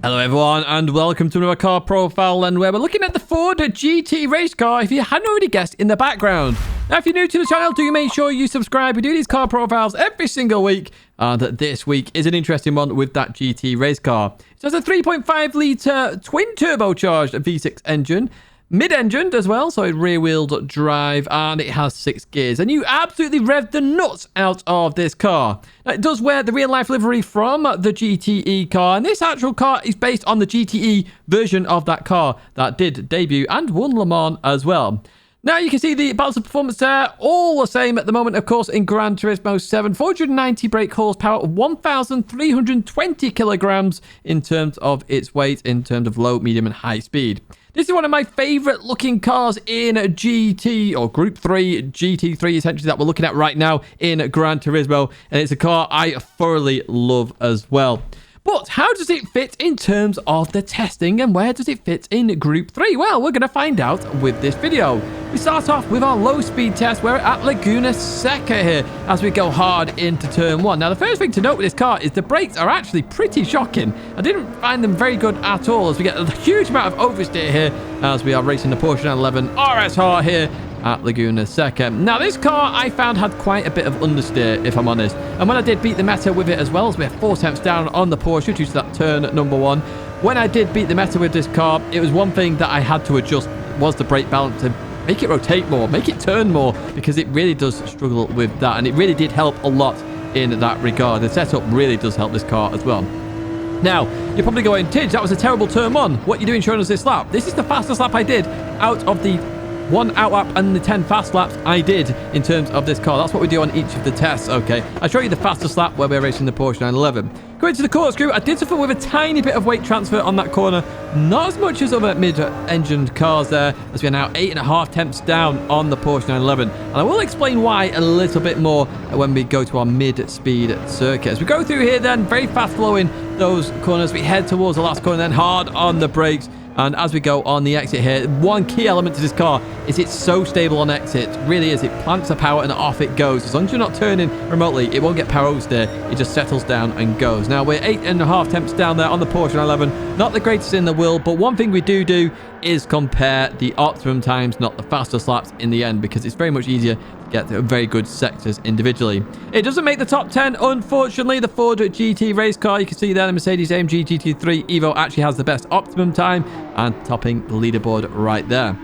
Hello everyone and welcome to another car profile, and where we're looking at the Ford GT race car, if you hadn't already guessed in the background. Now if you're new to the channel, do make sure you subscribe. We do these car profiles every single week, and this week is an interesting one with that GT race car. So it's a 3.5 litre twin turbocharged V6 engine, mid-engined as well, so it's rear-wheeled drive, and it has 6 gears. And you absolutely rev the nuts out of this car. Now, it does wear the real-life livery from the GTE car, and this actual car is based on the GTE version of that car that did debut and won Le Mans as well. Now, you can see the balance of performance there, all the same at the moment, of course, in Gran Turismo 7. 490 brake horsepower, 1,320 kilograms in terms of its weight, in terms of low, medium, and high speed. This is one of my favorite looking cars in GT, or Group 3, GT3, essentially, that we're looking at right now in Gran Turismo. And it's a car I thoroughly love as well. But how does it fit in terms of the testing, and where does it fit in Group 3? Well, we're going to find out with this video. We start off with our low speed test. We're at Laguna Seca here as we go hard into turn 1. Now, the first thing to note with this car is the brakes are actually pretty shocking. I didn't find them very good at all, as we get a huge amount of oversteer here as we are racing the Porsche 911 RSR here at Laguna Seca. Now, this car I found had quite a bit of understeer, if I'm honest. And when I did beat the meta with it as well, as we have 4 tenths down on the Porsche due to that turn number 1. When I did beat the meta with this car, it was one thing that I had to adjust, was the brake balance, to make it rotate more, make it turn more, because it really does struggle with that. And it really did help a lot in that regard. The setup really does help this car as well. Now, you're probably going, Tidge, that was a terrible turn 1. What are you doing showing us this lap? This is the fastest lap I did out of the 1 out lap and the 10 fast laps I did in terms of this car. That's what we do on each of the tests, okay? I'll show you the fastest lap where we're racing the Porsche 911. Going to the corkscrew, I did suffer with a tiny bit of weight transfer on that corner. Not as much as other mid-engined cars there, as we're now 8.5 tenths down on the Porsche 911. And I will explain why a little bit more when we go to our mid-speed circuit. As we go through here then, very fast flowing those corners. We head towards the last corner, then hard on the brakes. And as we go on the exit here, one key element to this car is it's so stable on exit. It really is. It plants the power and off it goes. As long as you're not turning remotely, it won't get power oversteer. It just settles down and goes. Now, we're 8.5 tenths down there on the Porsche 911. Not the greatest in the world, but one thing we do is compare the optimum times, not the fastest laps in the end, because it's very much easier to get very good sectors individually. It doesn't make the top 10, unfortunately. The Ford GT race car, you can see there, the Mercedes-AMG GT3 Evo actually has the best optimum time and topping the leaderboard right there.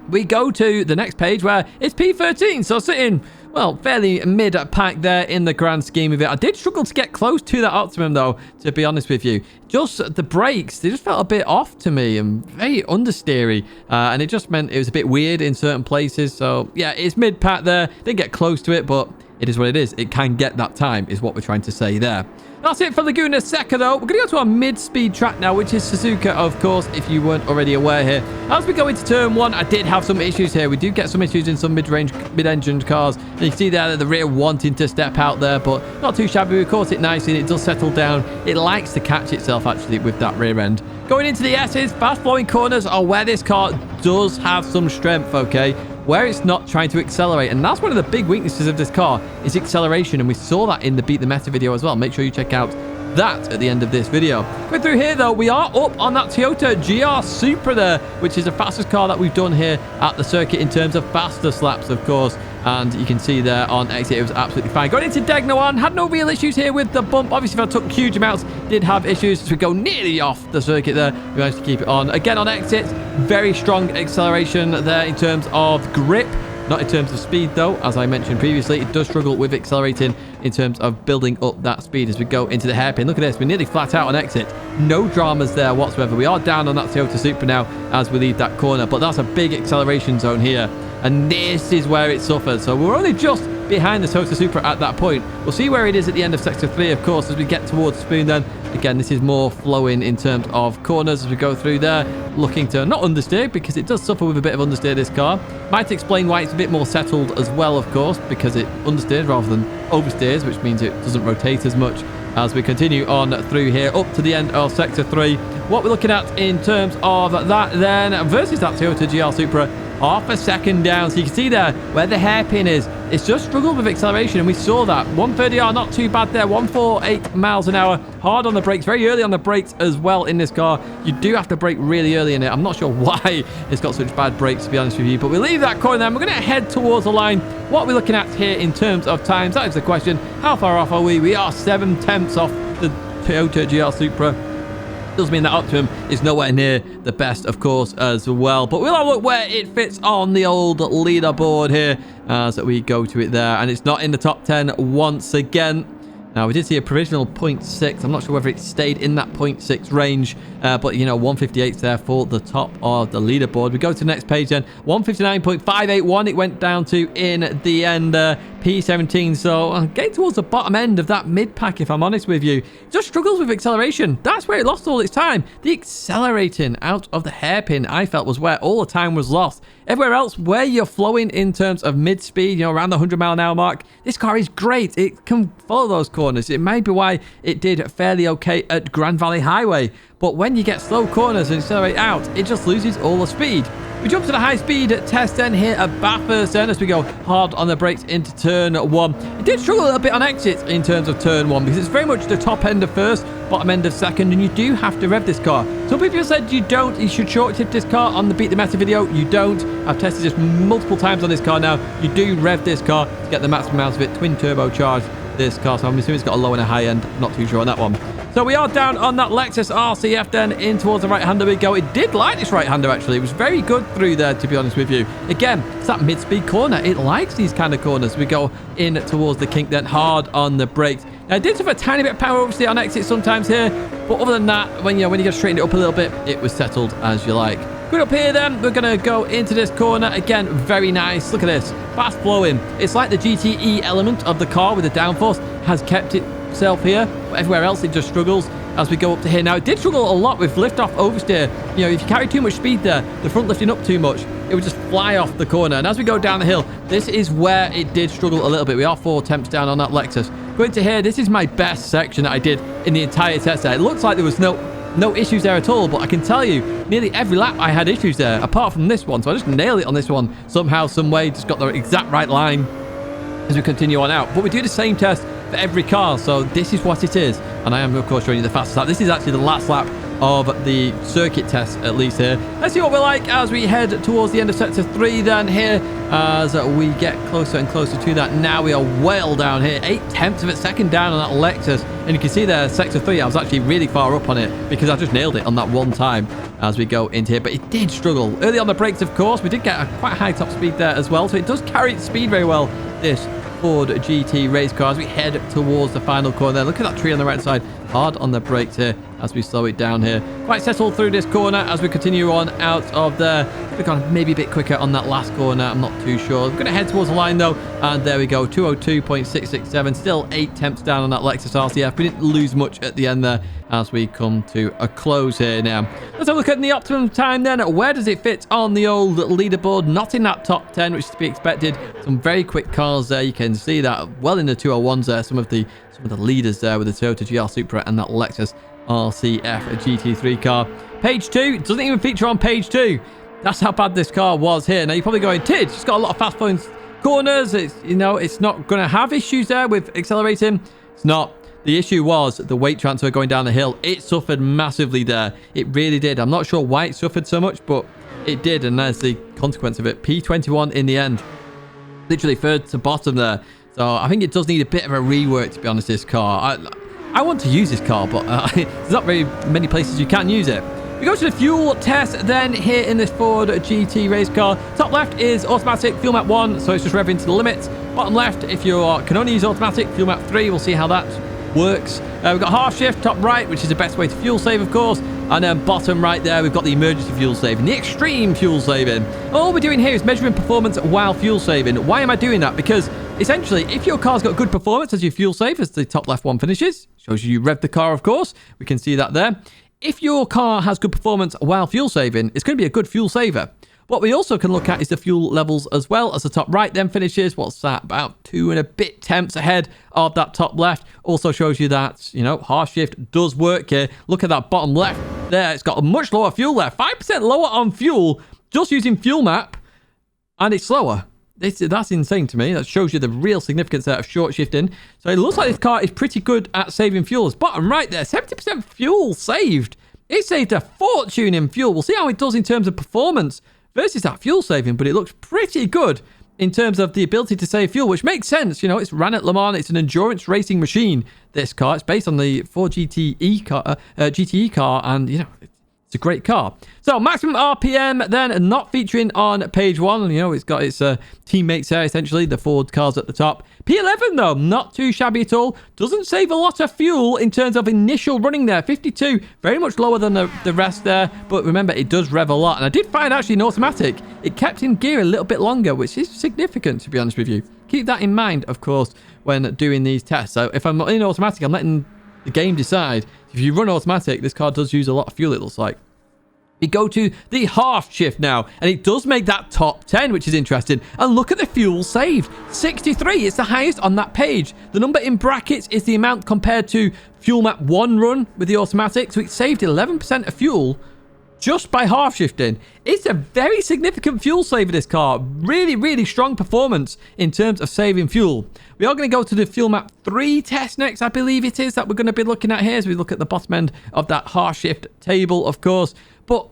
We go to the next page where it's P13, so sitting, well, fairly mid-pack there in the grand scheme of it. I did struggle to get close to that optimum, though, to be honest with you. Just the brakes, they just felt a bit off to me and very understeery. And it just meant it was a bit weird in certain places. So, yeah, it's mid-pack there. Didn't get close to it, but it is what it is. It can get that time, is what we're trying to say there. That's it for Laguna Seca, though. We're going to go to our mid-speed track now, which is Suzuka, of course, if you weren't already aware here. As we go into turn 1, I did have some issues here. We do get some issues in some mid-range, mid-engined cars. And you can see there the rear wanting to step out there, but not too shabby. We caught it nicely, and it does settle down. It likes to catch itself, actually, with that rear end. Going into the S's, fast-flowing corners are where this car does have some strength, okay? Where it's not trying to accelerate. And that's one of the big weaknesses of this car, is acceleration. And we saw that in the Beat the Meta video as well. Make sure you check out that at the end of this video. Going through here, though, we are up on that Toyota GR Supra there, which is the fastest car that we've done here at the circuit in terms of fastest laps, of course. And you can see there on exit, it was absolutely fine. Going into Tidgney 1, had no real issues here with the bump. Obviously, if I took huge amounts, did have issues as we go nearly off the circuit there. We managed to keep it on. Again, on exit, very strong acceleration there in terms of grip. Not in terms of speed, though. As I mentioned previously, it does struggle with accelerating in terms of building up that speed as we go into the hairpin. Look at this. We're nearly flat out on exit. No dramas there whatsoever. We are down on that Toyota Supra now as we leave that corner, but that's a big acceleration zone here. And this is where it suffers. So we're only just behind the Toyota Supra at that point. We'll see where it is at the end of Sector 3, of course, as we get towards Spoon then. Again, this is more flowing in terms of corners as we go through there. Looking to not understeer, because it does suffer with a bit of understeer, this car. Might explain why it's a bit more settled as well, of course, because it understeers rather than oversteers, which means it doesn't rotate as much as we continue on through here up to the end of Sector 3. What we're looking at in terms of that then versus that Toyota GR Supra half a second down. So you can see there where the hairpin is. It's just struggled with acceleration, and we saw that. 130R, not too bad there. 148 miles an hour. Hard on the brakes, very early on the brakes as well in this car. You do have to brake really early in it. I'm not sure why it's got such bad brakes, to be honest with you. But we leave that corner then. We're going to head towards the line. What are we looking at here in terms of times? That is the question. How far off are we? We are 7/10 off the Toyota GR Supra. Does mean that Optimum is nowhere near the best, of course, as well. But we'll have a look where it fits on the old leaderboard here as we go to it there. And it's not in the top 10 once again. Now, we did see a provisional 0.6. I'm not sure whether it stayed in that 0.6 range. But, you know, 158's there for the top of the leaderboard. We go to the next page then. 159.581 it went down to in the end. P17. So, getting towards the bottom end of that mid-pack, if I'm honest with you. Just struggles with acceleration. That's where it lost all its time. The accelerating out of the hairpin, I felt, was where all the time was lost. Everywhere else, where you're flowing in terms of mid-speed, you know, around the 100-mile-an-hour mark, this car is great. It can follow those corners. It may be why it did fairly okay at Grand Valley Highway. But when you get slow corners and accelerate out, it just loses all the speed. We jump to the high-speed test then here at Bathurst then as we go hard on the brakes into turn 1. It did struggle a little bit on exits in terms of turn 1 because it's very much the top end of first, bottom end of second, and you do have to rev this car. Some people said you should short shift this car on the Beat the Meta video. You don't. I've tested this multiple times on this car now. You do rev this car to get the maximum out of it. Twin turbocharged this car, so I'm assuming it's got a low and a high end. Not too sure on that one. So we are down on that Lexus RCF then in towards the right-hander we go. It did like this right-hander, actually. It was very good through there, to be honest with you. Again, it's that mid-speed corner. It likes these kind of corners. We go in towards the kink then, hard on the brakes. Now, it did have a tiny bit of power, obviously, on exit sometimes here. But other than that, when you get straightened it up a little bit, it was settled as you like. Good up here then, we're going to go into this corner. Again, very nice. Look at this. Fast flowing. It's like the GTE element of the car with the downforce has kept itself here. But everywhere else, it just struggles as we go up to here. Now, it did struggle a lot with lift-off oversteer. You know, if you carry too much speed there, the front lifting up too much, it would just fly off the corner. And as we go down the hill, this is where it did struggle a little bit. We are 4 attempts down on that Lexus. Going to here, this is my best section that I did in the entire test there. It looks like there was no issues there at all, but I can tell you, nearly every lap I had issues there, apart from this one. So I just nailed it on this one somehow, some way, just got the exact right line as we continue on out. But we do the same test for every car, so this is what it is. And I am, of course, showing you the fastest lap. This is actually the last lap of the circuit test, at least here. Let's see what we're like as we head towards the end of sector 3 then here, as we get closer and closer to that. Now we are well down here, 8/10 of a second down on that Lexus. And you can see there, sector 3, I was actually really far up on it because I just nailed it on that one time as we go into here. But it did struggle. Early on the brakes, of course, we did get a quite high top speed there as well. So it does carry its speed very well, this Ford GT race car, as we head towards the final corner there. Look at that tree on the right side. Hard on the brakes here as we slow it down here. Quite settled through this corner as we continue on out of there. We've gone maybe a bit quicker on that last corner. I'm not too sure. We're going to head towards the line though. And there we go. 202.667. Still 8 temps down on that Lexus RCF. We didn't lose much at the end there as we come to a close here now. Let's have a look at the Optimum time then. Where does it fit on the old leaderboard? Not in that top 10, which is to be expected. Some very quick cars there. You can see that well in the 201s there. Some of the leaders there with the Toyota GR Supra and that Lexus RCF GT3 car. Page 2, it doesn't even feature on page 2. That's how bad this car was here. Now you're probably going, Tid, it's got a lot of fast flowing corners. It's, you know, it's not going to have issues there with accelerating. It's not. The issue was the weight transfer going down the hill. It suffered massively there. It really did. I'm not sure why it suffered so much, but it did. And there's the consequence of it. P21 in the end. Literally third to bottom there. So I think it does need a bit of a rework, to be honest, this car. I want to use this car, but there's not very many places you can use it. We go to the fuel test then here in this Ford GT race car. Top left is automatic, fuel map 1, so it's just revving to the limits. Bottom left, if you can only use automatic, fuel map 3, we'll see how that works. We've got half shift, top right, which is the best way to fuel save, of course. And then bottom right there, we've got the emergency fuel saving, the extreme fuel saving. All we're doing here is measuring performance while fuel saving. Why am I doing that? Because essentially, if your car's got good performance as you fuel save, as the top left one finishes, shows you rev the car, of course. We can see that there. If your car has good performance while fuel saving, it's going to be a good fuel saver. What we also can look at is the fuel levels as well, as the top right then finishes. What's that? About 2 and a bit temps ahead of that top left. Also shows you that, you know, half shift does work here. Look at that bottom left there. It's got a much lower fuel there. 5% lower on fuel, just using fuel map. and it's slower. That's insane to me. That shows you the real significance there of short shifting. So it looks like this car is pretty good at saving fuel. It's bottom right there, 70% fuel saved. It saved a fortune in fuel. We'll see how it does in terms of performance versus that fuel saving, but it looks pretty good in terms of the ability to save fuel, which makes sense. You know, it's ran at Le Mans. It's an endurance racing machine, this car. It's based on the Ford GTE car, and, you know, it's a great car. So maximum RPM then not featuring on page 1. You know, it's got its teammates there, essentially, the Ford cars at the top. P11 though, not too shabby at all. Doesn't save a lot of fuel in terms of initial running there. 52, very much lower than the rest there. But remember, it does rev a lot. And I did find actually in automatic, it kept in gear a little bit longer, which is significant, to be honest with you. Keep that in mind, of course, when doing these tests. So if I'm in automatic, I'm letting the game decide. If you run automatic, this car does use a lot of fuel, it looks like. We go to the half shift now, and it does make that top 10, which is interesting. And look at the fuel saved. 63, it's the highest on that page. The number in brackets is the amount compared to fuel map 1 run with the automatic. So it saved 11% of fuel just by half shifting. It's a very significant fuel saver, this car. Really, really strong performance in terms of saving fuel. We are going to go to the fuel map 3 test next, I believe it is, that we're going to be looking at here as we look at the bottom end of that half shift table, of course. But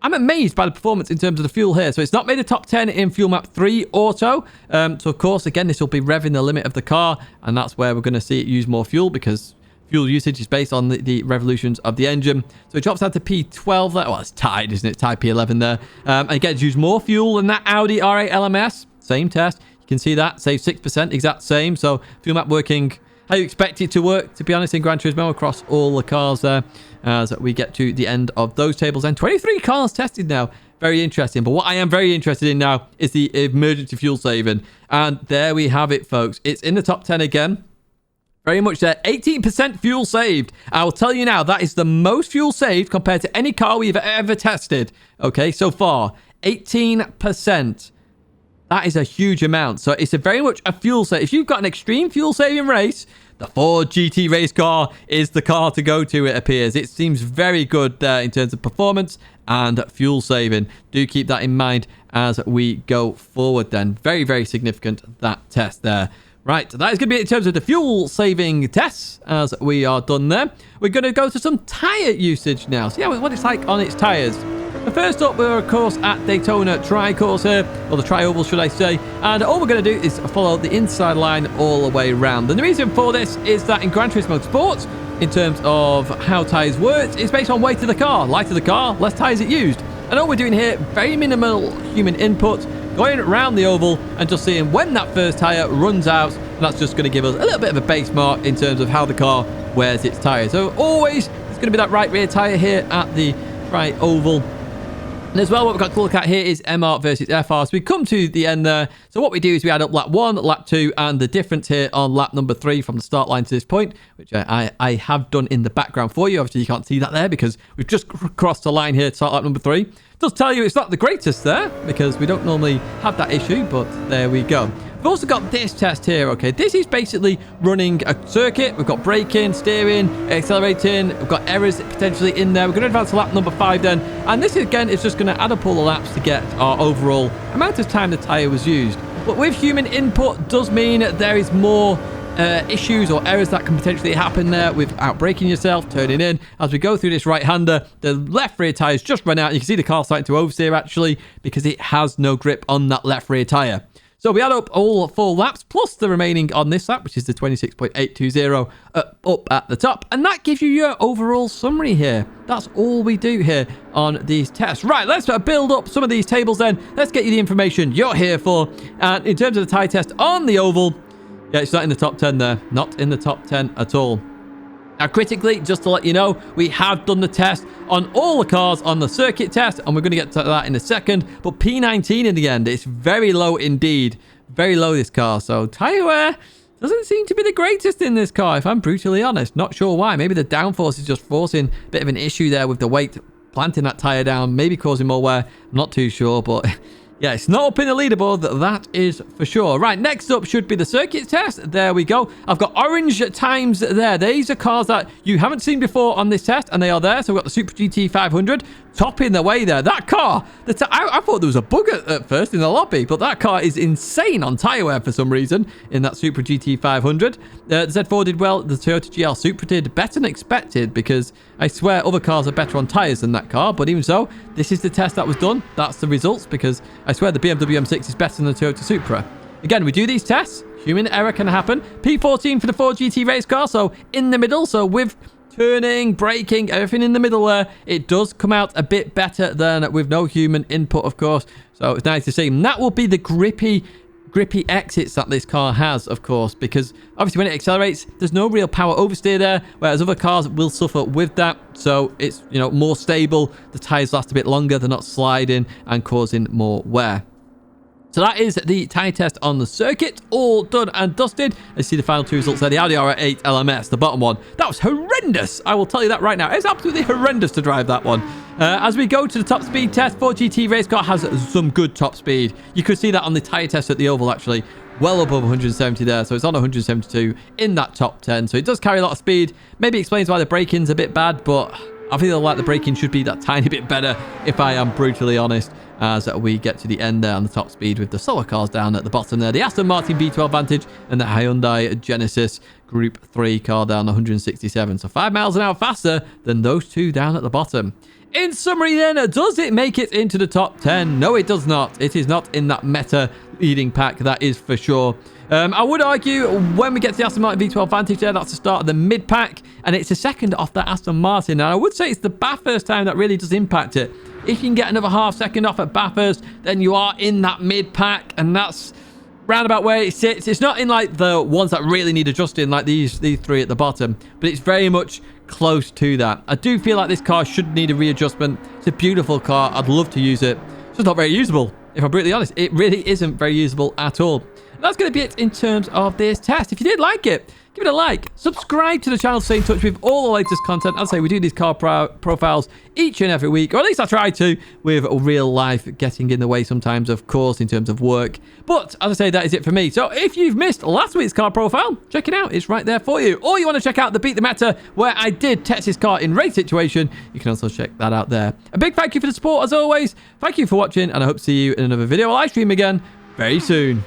I'm amazed by the performance in terms of the fuel here. So it's not made a top 10 in fuel map 3 auto. So of course, again, this will be revving the limit of the car, and that's where we're going to see it use more fuel, because fuel usage is based on the revolutions of the engine. So it drops down to P12 there. Well, it's tied, isn't it? Tied P11 there. And again, it's used more fuel than that Audi R8 LMS. Same test. You can see that. Save 6%, exact same. So fuel map working how you expect it to work, to be honest, in Gran Turismo across all the cars there, as we get to the end of those tables. And 23 cars tested now. Very interesting. But what I am very interested in now is the emergency fuel saving. And there we have it, folks. It's in the top 10 again. Very much there. 18% fuel saved. I will tell you now, that is the most fuel saved compared to any car we've ever tested. Okay, so far. 18%. That is a huge amount. So it's very much a fuel save. If you've got an extreme fuel saving race, the Ford GT race car is the car to go to, it appears. It seems very good there in terms of performance and fuel saving. Do keep that in mind as we go forward then. Very, very significant, that test there. Right, that is going to be it in terms of the fuel saving tests as we are done there. We're going to go to some tyre usage now. See what it's like on its tyres. First up, we're of course at Daytona Tri-Course here, or the Tri-Oval should I say, and all we're going to do is follow the inside line all the way around. And the reason for this is that in Gran Turismo Sports, in terms of how tyres work, it's based on weight of the car. Lighter the car, less tyres it used. And all we're doing here, very minimal human input, going around the oval and just seeing when that first tyre runs out, and that's just going to give us a little bit of a base mark in terms of how the car wears its tyre. So always, it's going to be that right rear tyre here at the Tri-Oval. And as well, what we've got to look at here is MR versus FR. So we come to the end there. So what we do is we add up lap 1, lap 2, and the difference here on lap number 3 from the start line to this point, which I have done in the background for you. Obviously, you can't see that there because we've just crossed the line here to start lap number 3. It does tell you it's not the greatest there because we don't normally have that issue, but there we go. We've also got this test here, okay? This is basically running a circuit. We've got braking, steering, accelerating. We've got errors potentially in there. We're going to advance to lap number 5 then. And this, again, is just going to add up all the laps to get our overall amount of time the tyre was used. But with human input does mean there is more issues or errors that can potentially happen there without braking yourself, turning in. As we go through this right-hander, the left rear tyre's just run out. You can see the car starting to oversteer, actually, because it has no grip on that left rear tyre. So we add up all 4 laps plus the remaining on this lap, which is the 26.820 up at the top. And that gives you your overall summary here. That's all we do here on these tests. Right, let's build up some of these tables then. Let's get you the information you're here for. And in terms of the tyre test on the oval, yeah, it's not in the top 10 there. Not in the top 10 at all. Now, critically, just to let you know, we have done the test on all the cars on the circuit test, and we're going to get to that in a second. But P19 in the end, it's very low indeed. Very low, this car. So, Tyre Wear doesn't seem to be the greatest in this car, if I'm brutally honest. Not sure why. Maybe the downforce is just forcing a bit of an issue there with the weight, planting that tyre down, maybe causing more wear. I'm not too sure, but Yeah, it's not up in the leaderboard, that is for sure. Right, next up should be the circuit test. There we go. I've got orange times there. These are cars that you haven't seen before on this test, and they are there. So we've got the Super GT 500 topping the way there. That car, I thought there was a bug at first in the lobby, but that car is insane on Tyre Wear for some reason in that Super GT 500. The Z4 did well. The Toyota GL Supra did better than expected, because I swear other cars are better on tyres than that car. But even so, this is the test that was done. That's the results, because I swear the BMW M6 is better than the Toyota Supra. Again, we do these tests. Human error can happen. P14 for the Ford GT race car, so in the middle. So with turning, braking, everything in the middle there, it does come out a bit better than with no human input, of course. So it's nice to see. And that will be the grippy exits that this car has, of course, because obviously when it accelerates, there's no real power oversteer there, whereas other cars will suffer with that. So it's, you know, more stable. The tires last a bit longer. They're not sliding and causing more wear. So that is the tyre test on the circuit, all done and dusted. Let's see the final two results there. The Audi R8 LMS, the bottom one. That was horrendous. I will tell you that right now. It's absolutely horrendous to drive that one. As we go to the top speed test, Ford GT race car has some good top speed. You could see that on the tyre test at the Oval, actually. Well above 170 there, so it's on 172 in that top 10. So it does carry a lot of speed. Maybe explains why the braking's a bit bad, but I feel like the braking should be that tiny bit better, if I am brutally honest, as we get to the end there on the top speed with the slower cars down at the bottom there. The Aston Martin V12 Vantage and the Hyundai Genesis Group 3 car down 167. So 5 miles an hour faster than those two down at the bottom. In summary then, does it make it into the top 10? No, it does not. It is not in that meta leading pack, that is for sure. I would argue when we get to the Aston Martin V12 Vantage there, that's the start of the mid-pack, and it's a second off that Aston Martin. And I would say it's the Bathurst time that really does impact it. If you can get another half second off at Bathurst, then you are in that mid-pack, and that's round about where it sits. It's not in like the ones that really need adjusting, like these three at the bottom, but it's very much close to that. I do feel like this car should need a readjustment. It's a beautiful car. I'd love to use it. It's just not very usable, if I'm brutally honest. It really isn't very usable at all. And that's going to be it in terms of this test. If you did like it, give it a like. Subscribe to the channel to stay in touch with all the latest content. As I say, we do these car profiles each and every week, or at least I try to, with real life getting in the way sometimes, of course, in terms of work. But as I say, that is it for me. So if you've missed last week's car profile, check it out. It's right there for you. Or you want to check out the Beat the Meta, where I did test this car in race situation, you can also check that out there. A big thank you for the support, as always. Thank you for watching, and I hope to see you in another video or live stream again very soon.